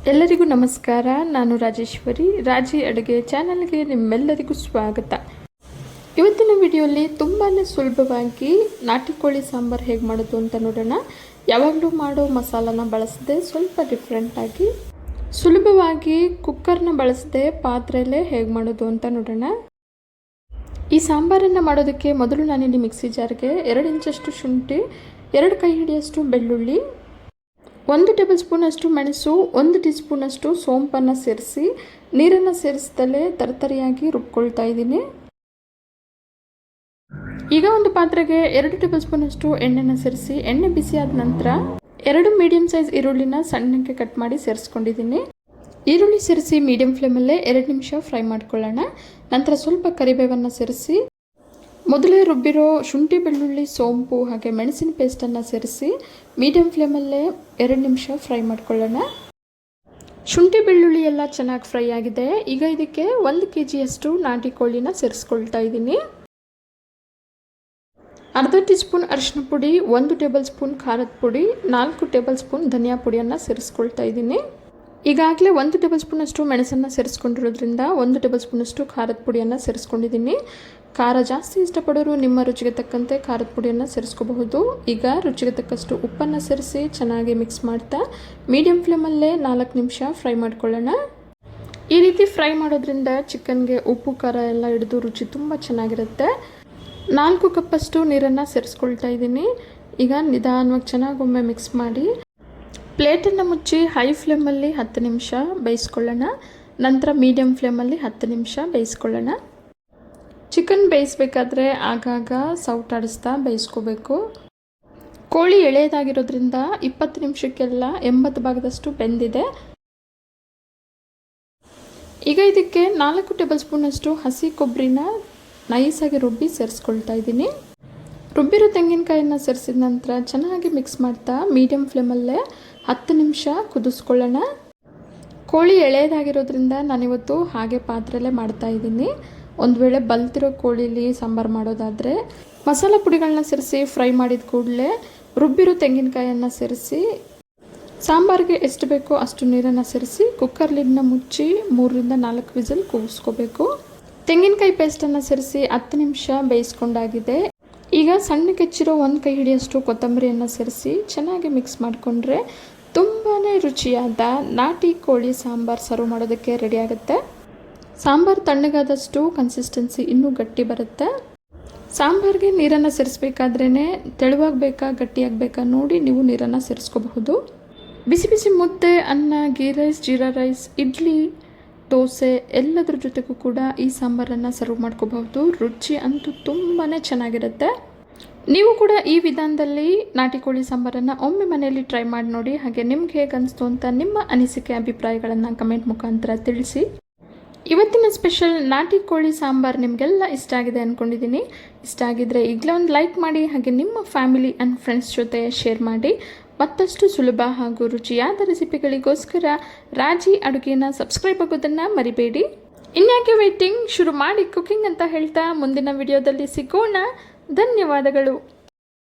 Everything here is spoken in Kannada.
ಎಲ್ಲರಿಗೂ ನಮಸ್ಕಾರ. ನಾನು ರಾಜೇಶ್ವರಿ. ರಾಜಿ ಅಡುಗೆ ಚಾನಲ್ಗೆ ನಿಮ್ಮೆಲ್ಲರಿಗೂ ಸ್ವಾಗತ. ಇವತ್ತಿನ ವಿಡಿಯೋಲಿ ತುಂಬಾ ಸುಲಭವಾಗಿ ನಾಟಿ ಕೋಳಿ ಸಾಂಬಾರು ಹೇಗೆ ಮಾಡೋದು ಅಂತ ನೋಡೋಣ. ಯಾವಾಗಲೂ ಮಾಡೋ ಮಸಾಲಾನ ಬಳಸದೆ ಸ್ವಲ್ಪ ಡಿಫ್ರೆಂಟಾಗಿ ಸುಲಭವಾಗಿ ಕುಕ್ಕರ್ನ ಬಳಸದೆ ಪಾತ್ರೆಯಲ್ಲೇ ಹೇಗೆ ಮಾಡೋದು ಅಂತ ನೋಡೋಣ. ಈ ಸಾಂಬಾರನ್ನು ಮಾಡೋದಕ್ಕೆ ಮೊದಲು ನಾನಿಲ್ಲಿ ಮಿಕ್ಸಿ ಜಾರ್ಗೆ 2 ಇಂಚಷ್ಟು ಶುಂಠಿ, 2 ಕೈ ಹಿಡಿಯಷ್ಟು ಬೆಳ್ಳುಳ್ಳಿ, 1 ಟೇಬಲ್ ಸ್ಪೂನಷ್ಟು ಮೆಣಸು, 1 ಟೀ ಸ್ಪೂನಷ್ಟು ಸೋಂಪನ್ನು ಸೇರಿಸಿ ನೀರನ್ನು ಸೇರಿಸದಲ್ಲೇ ತರತರಿಯಾಗಿ ರುಬ್ಕೊಳ್ತಾ ಇದ್ದೀನಿ. ಈಗ ಒಂದು ಪಾತ್ರೆಗೆ 2 ಟೇಬಲ್ ಸ್ಪೂನಷ್ಟು ಎಣ್ಣೆನ ಸೇರಿಸಿ ಎಣ್ಣೆ ಬಿಸಿ ಆದ ನಂತರ 2 ಮೀಡಿಯಂ ಸೈಜ್ ಈರುಳ್ಳಿನ ಸಣ್ಣಕ್ಕೆ ಕಟ್ ಮಾಡಿ ಸೇರಿಸ್ಕೊಂಡಿದ್ದೀನಿ. ಈರುಳ್ಳಿ ಸೇರಿಸಿ ಮೀಡಿಯಂ ಫ್ಲೇಮಲ್ಲೇ 2 ನಿಮಿಷ ಫ್ರೈ ಮಾಡ್ಕೊಳ್ಳೋಣ. ನಂತರ ಸ್ವಲ್ಪ ಕರಿಬೇವನ್ನು ಸೇರಿಸಿ ಮೊದಲೇ ರುಬ್ಬಿರೋ ಶುಂಠಿ, ಬೆಳ್ಳುಳ್ಳಿ, ಸೋಂಪು ಹಾಗೆ ಮೆಣಸಿನ ಪೇಸ್ಟನ್ನು ಸೇರಿಸಿ ಮೀಡಿಯಂ ಫ್ಲೇಮಲ್ಲೇ 2 ನಿಮಿಷ ಫ್ರೈ ಮಾಡ್ಕೊಳ್ಳೋಣ. ಶುಂಠಿ ಬೆಳ್ಳುಳ್ಳಿ ಎಲ್ಲ ಚೆನ್ನಾಗಿ ಫ್ರೈ ಆಗಿದೆ. ಈಗ ಇದಕ್ಕೆ 1 kgಯಷ್ಟು ನಾಟಿ ಕೋಳಿನ ಸೇರಿಸ್ಕೊಳ್ತಾ ಇದ್ದೀನಿ. ಅರ್ಧ ಟೀ ಸ್ಪೂನ್ ಅರಿಶಿನ ಪುಡಿ, 1 ಟೇಬಲ್ ಸ್ಪೂನ್ ಖಾರದ ಪುಡಿ, 4 ಟೇಬಲ್ ಸ್ಪೂನ್ ಧನಿಯಾ ಪುಡಿಯನ್ನು ಸೇರಿಸ್ಕೊಳ್ತಾ ಇದ್ದೀನಿ. ಈಗಾಗಲೇ 1 ಟೇಬಲ್ ಸ್ಪೂನಷ್ಟು ಮೆಣಸನ್ನು ಸೇರಿಸ್ಕೊಂಡಿರೋದ್ರಿಂದ 1 ಟೇಬಲ್ ಸ್ಪೂನಷ್ಟು ಖಾರದ ಪುಡಿಯನ್ನು ಸೇರಿಸ್ಕೊಂಡಿದ್ದೀನಿ. ಖಾರ ಜಾಸ್ತಿ ಇಷ್ಟಪಡೋರು ನಿಮ್ಮ ರುಚಿಗೆ ತಕ್ಕಂತೆ ಖಾರದ ಪುಡಿಯನ್ನು ಸೇರಿಸ್ಕೋಬಹುದು. ಈಗ ರುಚಿಗೆ ತಕ್ಕಷ್ಟು ಉಪ್ಪನ್ನು ಸೇರಿಸಿ ಚೆನ್ನಾಗಿ ಮಿಕ್ಸ್ ಮಾಡ್ತಾ ಮೀಡಿಯಂ ಫ್ಲೇಮಲ್ಲೇ 4 ನಿಮಿಷ ಫ್ರೈ ಮಾಡ್ಕೊಳ್ಳೋಣ. ಈ ರೀತಿ ಫ್ರೈ ಮಾಡೋದ್ರಿಂದ ಚಿಕನ್ಗೆ ಉಪ್ಪು ಖಾರ ಎಲ್ಲ ಹಿಡಿದು ರುಚಿ ತುಂಬ ಚೆನ್ನಾಗಿರುತ್ತೆ. 4 ಕಪ್ಪಷ್ಟು ನೀರನ್ನು ಸೇರಿಸ್ಕೊಳ್ತಾ ಇದ್ದೀನಿ. ಈಗ ನಿಧಾನವಾಗಿ ಚೆನ್ನಾಗೊಮ್ಮೆ ಮಿಕ್ಸ್ ಮಾಡಿ ಪ್ಲೇಟನ್ನು ಮುಚ್ಚಿ ಹೈ ಫ್ಲೇಮಲ್ಲಿ 10 ನಿಮಿಷ ಬೇಯಿಸ್ಕೊಳ್ಳೋಣ. ನಂತರ ಮೀಡಿಯಂ ಫ್ಲೇಮಲ್ಲಿ 10 ನಿಮಿಷ ಬೇಯಿಸ್ಕೊಳ್ಳೋಣ. ಚಿಕನ್ ಬೇಯಿಸಬೇಕಾದ್ರೆ ಆಗಾಗ ಸೌಟಾಡಿಸ್ತಾ ಬೇಯಿಸ್ಕೋಬೇಕು. ಕೋಳಿ ಎಳೆಯದಾಗಿರೋದ್ರಿಂದ 20 ನಿಮಿಷಕ್ಕೆಲ್ಲ 80 ಭಾಗದಷ್ಟು ಬೆಂದಿದೆ. ಈಗ ಇದಕ್ಕೆ 4 ಟೇಬಲ್ ಸ್ಪೂನಷ್ಟು ಹಸಿ ಕೊಬ್ಬರಿನ ನೈಸಾಗಿ ರುಬ್ಬಿ ಸೇರಿಸ್ಕೊಳ್ತಾ ಇದ್ದೀನಿ. ರುಬ್ಬಿರೋ ತೆಂಗಿನಕಾಯನ್ನು ಸೇರಿಸಿದ ನಂತರ ಚೆನ್ನಾಗಿ ಮಿಕ್ಸ್ ಮಾಡ್ತಾ ಮೀಡಿಯಂ ಫ್ಲೇಮಲ್ಲೇ 10 ನಿಮಿಷ ಕುದಿಸ್ಕೊಳ್ಳೋಣ. ಕೋಳಿ ಎಳೆಯದಾಗಿರೋದ್ರಿಂದ ನಾನಿವತ್ತು ಹಾಗೆ ಪಾತ್ರೆಯಲ್ಲೇ ಮಾಡ್ತಾ ಇದ್ದೀನಿ. ಒಂದು ವೇಳೆ ಬಲ್ತಿರೋ ಕೋಳಿಲಿ ಸಾಂಬಾರು ಮಾಡೋದಾದರೆ ಮಸಾಲ ಪುಡಿಗಳನ್ನ ಸೇರಿಸಿ ಫ್ರೈ ಮಾಡಿದ ಕೂಡಲೇ ರುಬ್ಬಿರೋ ತೆಂಗಿನಕಾಯನ್ನು ಸೇರಿಸಿ ಸಾಂಬಾರಿಗೆ ಎಷ್ಟು ಬೇಕೋ ಅಷ್ಟು ನೀರನ್ನು ಸೇರಿಸಿ ಕುಕ್ಕರ್ ಲಿಡ್ನ ಮುಚ್ಚಿ 3ರಿಂದ 4 ವಿಸಿಲ್ ಕೂಗಿಸ್ಕೋಬೇಕು. ತೆಂಗಿನಕಾಯಿ ಪೇಸ್ಟನ್ನು ಸೇರಿಸಿ 10 ನಿಮಿಷ ಬೇಯಿಸ್ಕೊಂಡಾಗಿದೆ. ಈಗ ಸಣ್ಣಕ್ಕೆ ಹೆಚ್ಚಿರೋ 1 ಕೈ ಹಿಡಿಯಷ್ಟು ಕೊತ್ತಂಬರಿಯನ್ನು ಸೇರಿಸಿ ಚೆನ್ನಾಗಿ ಮಿಕ್ಸ್ ಮಾಡಿಕೊಂಡ್ರೆ ತುಂಬಾ ರುಚಿಯಾದ ನಾಟಿ ಕೋಳಿ ಸಾಂಬಾರು ಸರ್ವ್ ಮಾಡೋದಕ್ಕೆ ರೆಡಿ ಆಗುತ್ತೆ. ಸಾಂಬಾರು ತಣ್ಣಗಾದಷ್ಟು ಕನ್ಸಿಸ್ಟೆನ್ಸಿ ಇನ್ನೂ ಗಟ್ಟಿ ಬರುತ್ತೆ. ಸಾಂಬಾರಿಗೆ ನೀರನ್ನು ಸೇರಿಸ್ಬೇಕಾದ್ರೇ ತೆಳುವಾಗಬೇಕಾ ಗಟ್ಟಿಯಾಗಬೇಕಾ ನೋಡಿ ನೀವು ನೀರನ್ನು ಸೇರಿಸ್ಕೋಬಹುದು. ಬಿಸಿ ಬಿಸಿ ಮುದ್ದೆ, ಅನ್ನ, ಗೀ ರೈಸ್, ಜೀರಾ ರೈಸ್, ಇಡ್ಲಿ, ದೋಸೆ ಎಲ್ಲದ್ರ ಜೊತೆಗೂ ಕೂಡ ಈ ಸಾಂಬಾರನ್ನು ಸರ್ವ್ ಮಾಡ್ಕೋಬಹುದು. ರುಚಿ ಅಂತೂ ತುಂಬಾ ಚೆನ್ನಾಗಿರುತ್ತೆ. ನೀವು ಕೂಡ ಈ ವಿಧಾನದಲ್ಲಿ ನಾಟಿ ಕೋಳಿ ಸಾಂಬಾರನ್ನು ಒಮ್ಮೆ ಮನೆಯಲ್ಲಿ ಟ್ರೈ ಮಾಡಿ ನೋಡಿ. ಹಾಗೆ ನಿಮ್ಗೆ ಹೇಗೆ ಅನಿಸ್ತು ಅಂತ ನಿಮ್ಮ ಅನಿಸಿಕೆ ಅಭಿಪ್ರಾಯಗಳನ್ನು ಕಮೆಂಟ್ ಮುಖಾಂತರ ತಿಳಿಸಿ. ಇವತ್ತಿನ ಸ್ಪೆಷಲ್ ನಾಟಿ ಕೋಳಿ ಸಾಂಬಾರು ನಿಮಗೆಲ್ಲ ಇಷ್ಟ ಆಗಿದೆ ಅಂದ್ಕೊಂಡಿದ್ದೀನಿ. ಇಷ್ಟ ಆಗಿದ್ದರೆ ಈಗಲೇ ಒಂದು ಲೈಕ್ ಮಾಡಿ, ಹಾಗೆ ನಿಮ್ಮ ಫ್ಯಾಮಿಲಿ ಆ್ಯಂಡ್ ಫ್ರೆಂಡ್ಸ್ ಜೊತೆ ಶೇರ್ ಮಾಡಿ. ಮತ್ತಷ್ಟು ಸುಲಭ ಹಾಗೂ ರುಚಿಯಾದ ರೆಸಿಪಿಗಳಿಗೋಸ್ಕರ ರಾಜಿ ಅಡುಗೆನ ಸಬ್ಸ್ಕ್ರೈಬ್ ಆಗೋದನ್ನು ಮರಿಬೇಡಿ. ಇನ್ಯಾಕೆ ವೇಟಿಂಗ್, ಶುರು ಮಾಡಿ ಕುಕಿಂಗ್ ಅಂತ ಹೇಳ್ತಾ ಮುಂದಿನ ವಿಡಿಯೋದಲ್ಲಿ ಸಿಗೋಣ. ಧನ್ಯವಾದಗಳು.